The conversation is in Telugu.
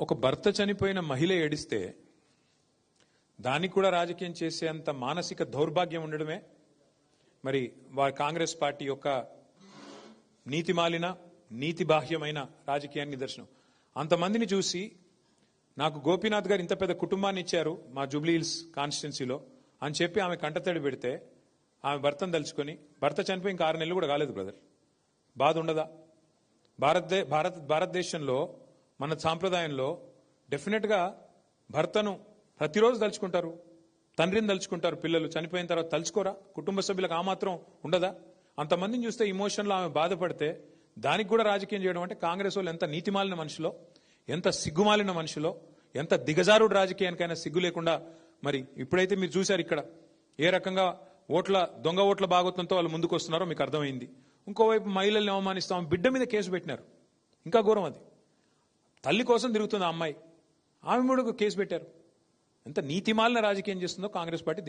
ఒక భర్త చనిపోయిన మహిళ ఏడిస్తే దానికి కూడా రాజకీయం చేసేంత మానసిక దౌర్భాగ్యం ఉండడమే మరి వారి కాంగ్రెస్ పార్టీ యొక్క నీతిమాలిన నీతిబాహ్యమైన రాజకీయానికి నిదర్శనం. అంతమందిని చూసి నాకు గోపీనాథ్ గారు ఇంత పెద్ద కుటుంబాన్ని ఇచ్చారు మా జూబ్లీ హిల్స్ కాన్స్టిట్యున్సీలో అని చెప్పి ఆమె కంటతడి పెడితే ఆమె భర్తను తలుచుకొని భర్త చనిపోయి ఇంకా 6 నెలలు కూడా కాలేదు బ్రదర్. బాధ ఉండదా? భారతదేశంలో మన సాంప్రదాయంలో డెఫినెట్గా భర్తను ప్రతిరోజు తలుచుకుంటారు, తండ్రిని తలుచుకుంటారు. పిల్లలు చనిపోయిన తర్వాత తలుచుకోరా? కుటుంబ సభ్యులకు ఆ మాత్రం ఉండదా? అంతమందిని చూస్తే ఇమోషన్లో ఆమె బాధపడితే దానికి కూడా రాజకీయం చేయడం అంటే కాంగ్రెస్ వాళ్ళు ఎంత నీతిమాలిన మనుషులో, ఎంత సిగ్గుమాలిన మనుషులో, ఎంత దిగజారుడు రాజకీయానికైనా సిగ్గు లేకుండా మరి ఇప్పుడైతే మీరు చూశారు ఇక్కడ ఏ రకంగా దొంగ ఓట్ల భాగోత్వంతో వాళ్ళు ముందుకు వస్తున్నారో మీకు అర్థమైంది. ఇంకోవైపు మహిళల్ని అవమానిస్తాం, బిడ్డ మీద కేసు పెట్టినారు. ఇంకా ఘోరం అది. తల్లి కోసం తిరుగుతుంది ఆ అమ్మాయి, ఆమె కూడా కేసు పెట్టారు. ఎంత నీతిమాలిన రాజకీయం చేస్తుందో కాంగ్రెస్ పార్టీ.